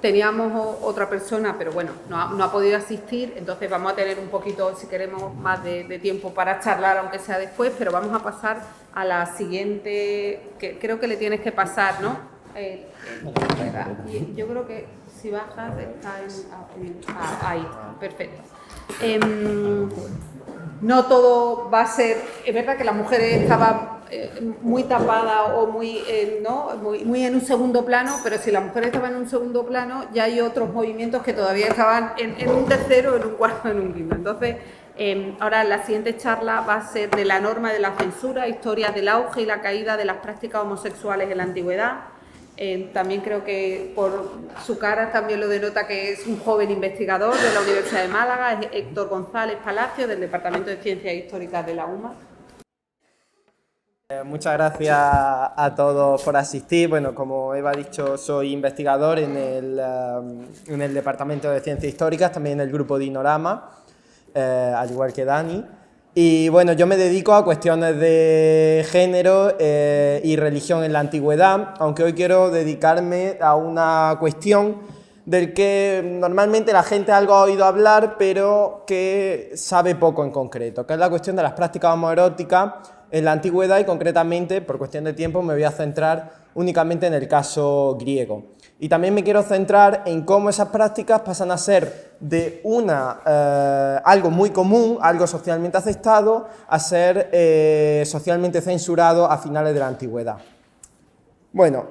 teníamos otra persona, pero bueno, no ha podido asistir, entonces vamos a tener un poquito, si queremos, más de tiempo para charlar, aunque sea después, pero vamos a pasar a la siguiente, que creo que le tienes que pasar, ¿no? Yo creo que si bajas está ahí, perfecto. No todo va a ser, es verdad que las mujeres estaban muy tapadas o muy en un segundo plano, pero si las mujeres estaban en un segundo plano, ya hay otros movimientos que todavía estaban en un tercero, en un cuarto, en un quinto. Entonces, ahora la siguiente charla va a ser de la norma de la censura, historia del auge y la caída de las prácticas homosexuales en la antigüedad. También creo que por su cara también lo denota que es un joven investigador de la Universidad de Málaga, es Héctor González Palacio, del Departamento de Ciencias Históricas de la UMA. Muchas gracias a todos por asistir. Bueno, como Eva ha dicho, soy investigador en el Departamento de Ciencias Históricas, también en el grupo Dinorama, al igual que Dani. Y bueno, yo me dedico a cuestiones de género y religión en la antigüedad, aunque hoy quiero dedicarme a una cuestión del que normalmente la gente algo ha oído hablar, pero que sabe poco en concreto, que es la cuestión de las prácticas homoeróticas en la antigüedad, y concretamente, por cuestión de tiempo, me voy a centrar únicamente en el caso griego. Y también me quiero centrar en cómo esas prácticas pasan a ser de algo muy común, algo socialmente aceptado, a ser socialmente censurado a finales de la antigüedad. Bueno,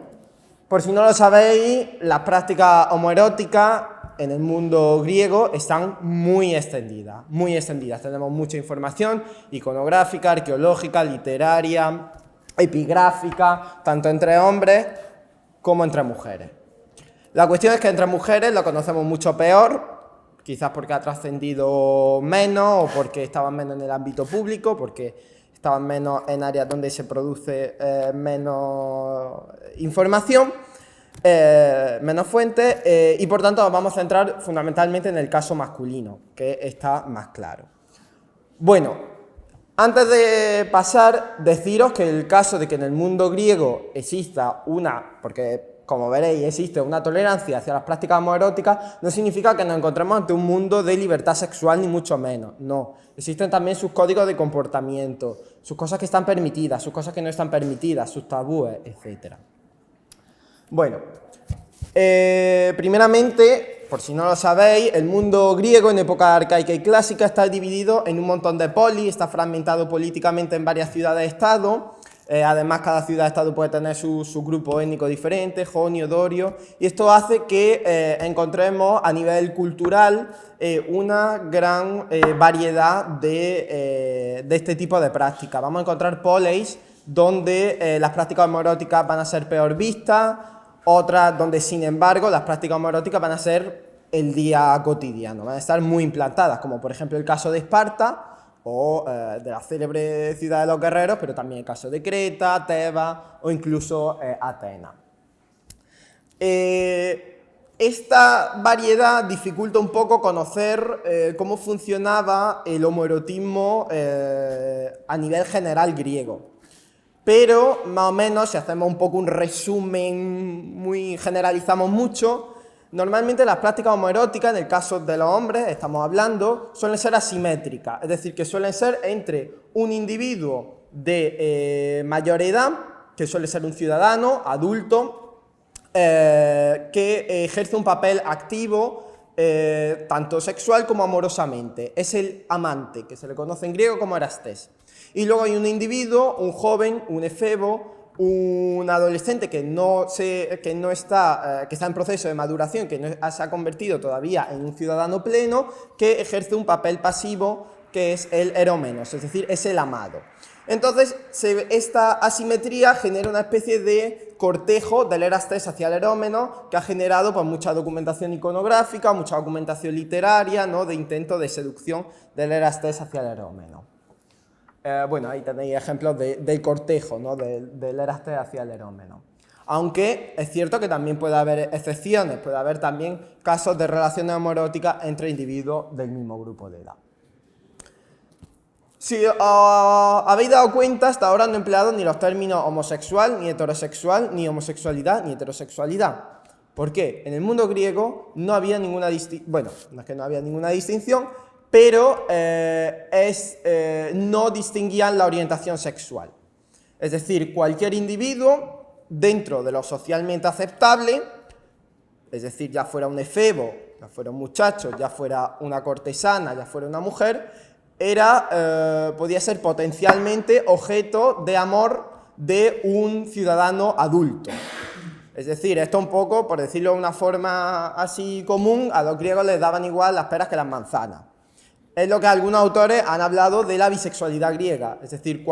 por si no lo sabéis, las prácticas homoeróticas en el mundo griego están muy extendidas, muy extendidas. Tenemos mucha información iconográfica, arqueológica, literaria, epigráfica, tanto entre hombres como entre mujeres. La cuestión es que entre mujeres lo conocemos mucho peor, quizás porque ha trascendido menos o porque estaban menos en el ámbito público, porque estaban menos en áreas donde se produce menos información, menos fuentes, y por tanto nos vamos a centrar fundamentalmente en el caso masculino, que está más claro. Bueno, antes de pasar, deciros que el caso de que en el mundo griego exista porque como veréis existe una tolerancia hacia las prácticas homoeróticas, no significa que nos encontremos ante un mundo de libertad sexual, ni mucho menos, no. Existen también sus códigos de comportamiento, sus cosas que están permitidas, sus cosas que no están permitidas, sus tabúes, etc. Bueno, primeramente, por si no lo sabéis, el mundo griego en época arcaica y clásica está dividido en un montón de polis, está fragmentado políticamente en varias ciudades-estado. Además, cada ciudad-estado puede tener su grupo étnico diferente, jonio, dorio, y esto hace que encontremos a nivel cultural una gran variedad de este tipo de prácticas. Vamos a encontrar polis donde las prácticas homoeróticas van a ser peor vistas, otras donde, sin embargo, las prácticas homoeróticas van a ser el día cotidiano, van a estar muy implantadas, como por ejemplo el caso de Esparta, o de la célebre ciudad de los guerreros, pero también el caso de Creta, Tebas o incluso Atenas. Esta variedad dificulta un poco conocer cómo funcionaba el homoerotismo a nivel general griego. Pero, más o menos, si hacemos un poco un resumen, generalizamos mucho, normalmente las prácticas homoeróticas, en el caso de los hombres, estamos hablando, suelen ser asimétricas, es decir, que suelen ser entre un individuo de mayor edad, que suele ser un ciudadano, adulto, que ejerce un papel activo, tanto sexual como amorosamente. Es el amante, que se le conoce en griego como erastés. Y luego hay un individuo, un joven, un efebo, un adolescente que está en proceso de maduración, que no se ha convertido todavía en un ciudadano pleno, que ejerce un papel pasivo, que es el erómenos, es decir, es el amado. Entonces, esta asimetría genera una especie de cortejo del erastés hacia el erómeno, que ha generado pues, mucha documentación iconográfica, mucha documentación literaria, ¿no?, de intento de seducción del erastés hacia el erómeno. Bueno, ahí tenéis ejemplos del cortejo, ¿no?, del erastés hacia el erómeno. Aunque es cierto que también puede haber excepciones, puede haber también casos de relaciones homoeróticas entre individuos del mismo grupo de edad. Si habéis dado cuenta, hasta ahora no he empleado ni los términos homosexual, ni heterosexual, ni homosexualidad, ni heterosexualidad. ¿Por qué? En el mundo griego no había ninguna distinción, bueno, no es que no había ninguna distinción, pero no distinguían la orientación sexual. Es decir, cualquier individuo, dentro de lo socialmente aceptable, es decir, ya fuera un efebo, ya fuera un muchacho, ya fuera una cortesana, ya fuera una mujer, podía ser potencialmente objeto de amor de un ciudadano adulto. Es decir, esto un poco, por decirlo de una forma así común, a los griegos les daban igual las peras que las manzanas. Es lo que algunos autores han hablado de la bisexualidad griega, es decir,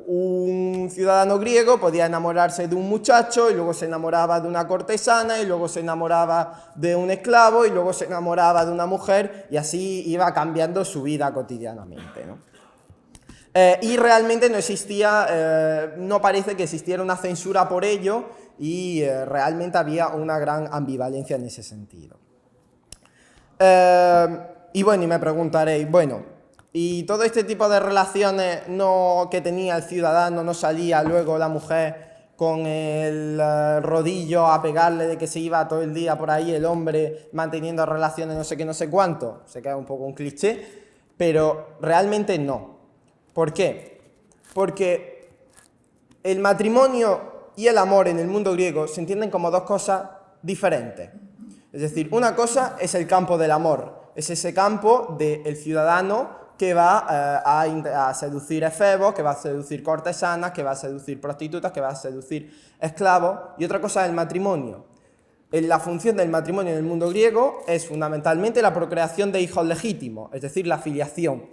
un ciudadano griego podía enamorarse de un muchacho y luego se enamoraba de una cortesana y luego se enamoraba de un esclavo y luego se enamoraba de una mujer y así iba cambiando su vida cotidianamente, ¿no? Y realmente no existía, no parece que existiera una censura por ello y realmente había una gran ambivalencia en ese sentido. Y bueno, y me preguntaréis, bueno, ¿y todo este tipo de relaciones que tenía el ciudadano no salía luego la mujer con el rodillo a pegarle de que se iba todo el día por ahí el hombre manteniendo relaciones no sé qué, no sé cuánto? Se queda un poco un cliché, pero realmente no. ¿Por qué? Porque el matrimonio y el amor en el mundo griego se entienden como dos cosas diferentes. Es decir, una cosa es el campo del amor, es ese campo del ciudadano que va a seducir efebos, que va a seducir cortesanas, que va a seducir prostitutas, que va a seducir esclavos, y otra cosa es el matrimonio. La función del matrimonio en el mundo griego es fundamentalmente la procreación de hijos legítimos, es decir, la filiación.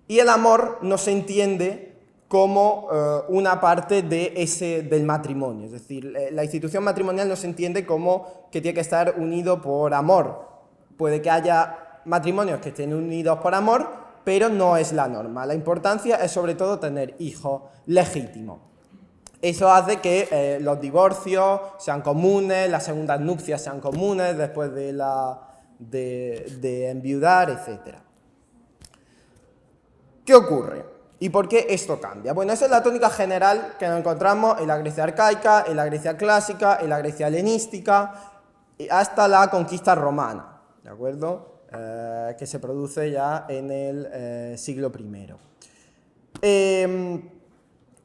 Y el amor no se entiende como una parte del matrimonio, es decir, la institución matrimonial no se entiende como que tiene que estar unido por amor. Puede que haya matrimonios que estén unidos por amor, pero no es la norma. La importancia es sobre todo tener hijos legítimos. Eso hace que los divorcios sean comunes, las segundas nupcias sean comunes después de enviudar, etc. ¿Qué ocurre? ¿Y por qué esto cambia? Bueno, esa es la tónica general que nos encontramos en la Grecia arcaica, en la Grecia clásica, en la Grecia helenística, hasta la conquista romana, ¿de acuerdo? Que se produce ya en el siglo I.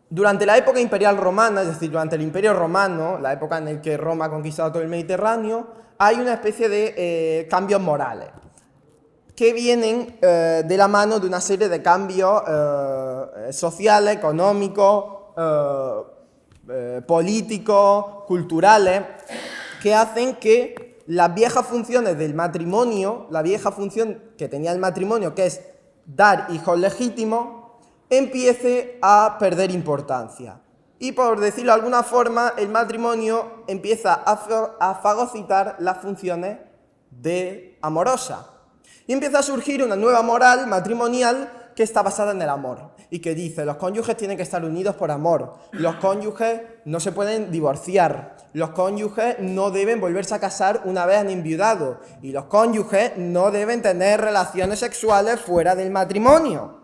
Durante la época imperial romana, es decir, durante el Imperio Romano, la época en la que Roma ha conquistado todo el Mediterráneo, hay una especie de cambios morales que vienen de la mano de una serie de cambios sociales, económicos, políticos, culturales, que hacen que las viejas funciones del matrimonio, la vieja función que tenía el matrimonio, que es dar hijos legítimos, empiece a perder importancia. Y por decirlo de alguna forma, el matrimonio empieza a fagocitar las funciones amorosas. Y empieza a surgir una nueva moral matrimonial que está basada en el amor y que dice: los cónyuges tienen que estar unidos por amor, los cónyuges no se pueden divorciar, los cónyuges no deben volverse a casar una vez han enviudado y los cónyuges no deben tener relaciones sexuales fuera del matrimonio.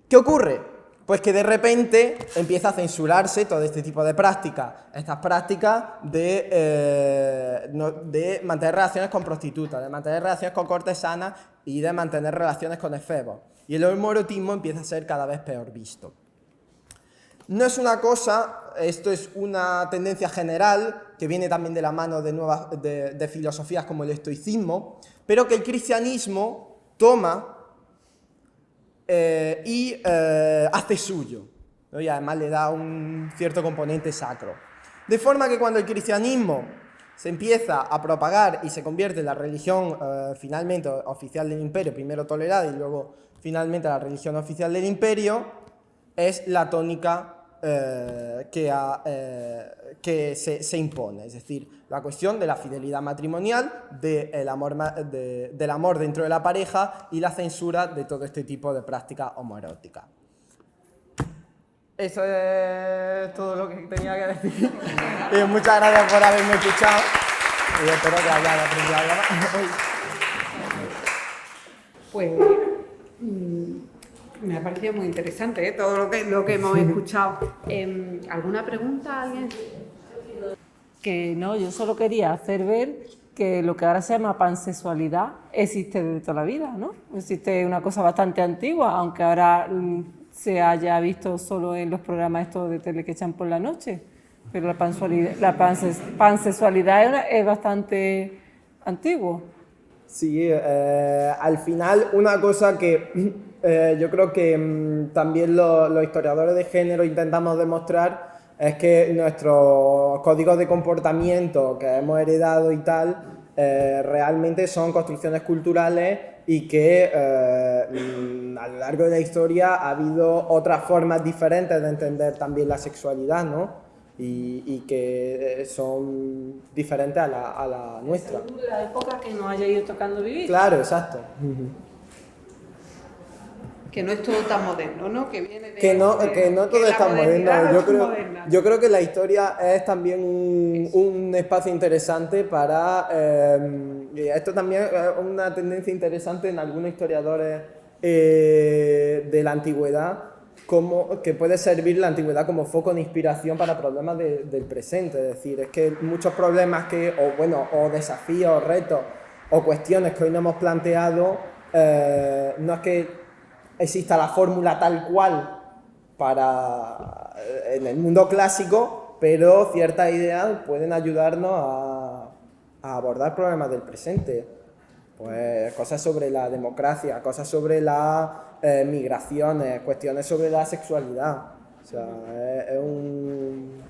¿Qué ocurre? Pues que de repente empieza a censurarse todo este tipo de prácticas, estas prácticas de mantener relaciones con prostitutas, de mantener relaciones con cortesanas y de mantener relaciones con efebos. Y el homoerotismo empieza a ser cada vez peor visto. No es una cosa, esto es una tendencia general que viene también de la mano de filosofías como el estoicismo, pero que el cristianismo toma y hace suyo, ¿no? Y además le da un cierto componente sacro. De forma que cuando el cristianismo se empieza a propagar y se convierte en la religión finalmente oficial del imperio, primero tolerada y luego finalmente la religión oficial del imperio, es la tónica que se impone, es decir, la cuestión de la fidelidad matrimonial, del amor dentro de la pareja y la censura de todo este tipo de prácticas homoeróticas. Eso es todo lo que tenía que decir. Y muchas gracias por haberme escuchado y espero que hayáis aprendido algo más. Pues me ha parecido muy interesante todo lo que hemos escuchado. ¿Alguna pregunta? ¿Alguien? que no, yo solo quería hacer ver que lo que ahora se llama pansexualidad existe desde toda la vida, ¿no? Existe una cosa bastante antigua, aunque ahora se haya visto solo en los programas estos de tele que echan por la noche, pero pansexualidad es bastante antiguo. Sí, al final una cosa que yo creo que también los historiadores de género intentamos demostrar es que nuestros códigos de comportamiento que hemos heredado y tal realmente son construcciones culturales y que a lo largo de la historia ha habido otras formas diferentes de entender también la sexualidad, ¿no? Y que son diferentes a la nuestra. Según la época que nos haya ido tocando vivir. Claro, exacto. Que no es todo tan moderno, ¿no? Que viene de, que no todo es tan moderno. Yo creo que la historia es también un espacio interesante para... esto también es una tendencia interesante en algunos historiadores de la antigüedad, que puede servir la antigüedad como foco de inspiración para problemas del presente. Es decir, es que muchos problemas o desafíos, o retos, o cuestiones que hoy no hemos planteado, no es que exista la fórmula tal cual en el mundo clásico, pero ciertas ideas pueden ayudarnos a abordar problemas del presente. Pues cosas sobre la democracia, cosas sobre las migraciones, cuestiones sobre la sexualidad. O sea, es un...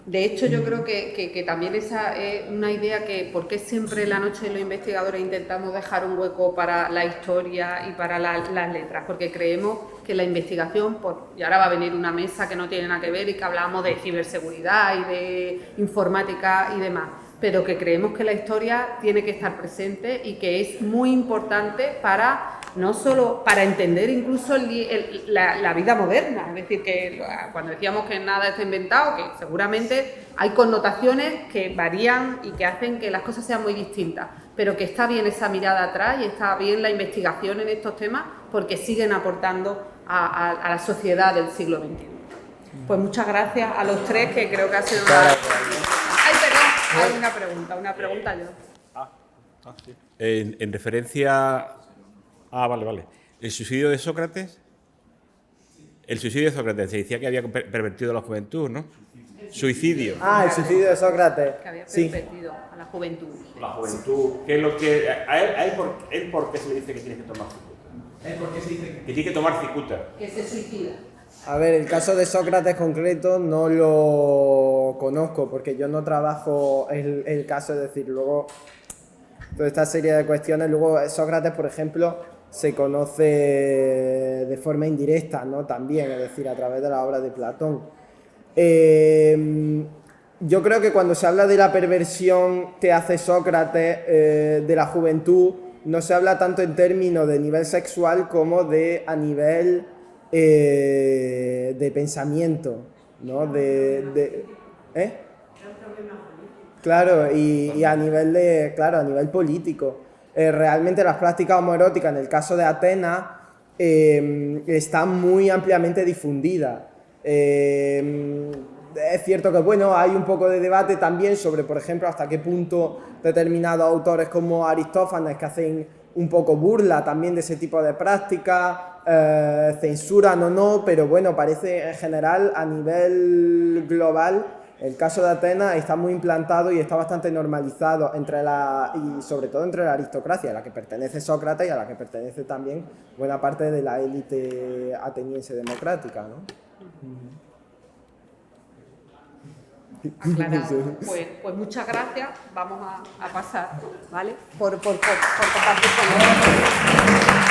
De hecho, yo creo que también esa es una idea que, ¿por qué siempre en la noche de los investigadores intentamos dejar un hueco para la historia y para las letras? Porque creemos que la investigación, y ahora va a venir una mesa que no tiene nada que ver y que hablamos de ciberseguridad y de informática y demás, pero que creemos que la historia tiene que estar presente y que es muy importante para... no solo para entender incluso la vida moderna, es decir, que cuando decíamos que nada está inventado, que seguramente hay connotaciones que varían y que hacen que las cosas sean muy distintas, pero que está bien esa mirada atrás y está bien la investigación en estos temas porque siguen aportando a la sociedad del siglo XXI. Pues muchas gracias a los tres, que creo que ha sido una... ¡Ay, perdón! Hay una pregunta yo. Sí. En referencia... vale. ¿El suicidio de Sócrates? El suicidio de Sócrates, se decía que había pervertido a la juventud, ¿no? Suicidio. El suicidio de Sócrates. Que había pervertido a la juventud. La juventud. ¿Qué es lo que... ¿A él por qué se le dice que tiene que tomar cicuta? ¿Él por qué se dice que tiene que tomar cicuta? Que se suicida. A ver, el caso de Sócrates concreto no lo conozco porque yo no trabajo el caso, es decir, luego toda esta serie de cuestiones, luego Sócrates, por ejemplo, se conoce de forma indirecta, ¿no? También, es decir, a través de la obra de Platón. Yo creo que cuando se habla de la perversión que hace Sócrates de la juventud, no se habla tanto en términos de nivel sexual como a nivel de pensamiento, ¿no? Claro, y a nivel político. Realmente las prácticas homoeróticas, en el caso de Atenas, están muy ampliamente difundidas. Es cierto que hay un poco de debate también sobre, por ejemplo, hasta qué punto determinados autores como Aristófanes, que hacen un poco burla también de ese tipo de prácticas, censuran o no, pero parece en general a nivel global. El caso de Atenas está muy implantado y está bastante normalizado y sobre todo entre la aristocracia, a la que pertenece Sócrates y a la que pertenece también buena parte de la élite ateniense democrática, ¿no? Aclarado. Pues muchas gracias. Vamos a pasar, ¿vale? Por compartir con nosotros.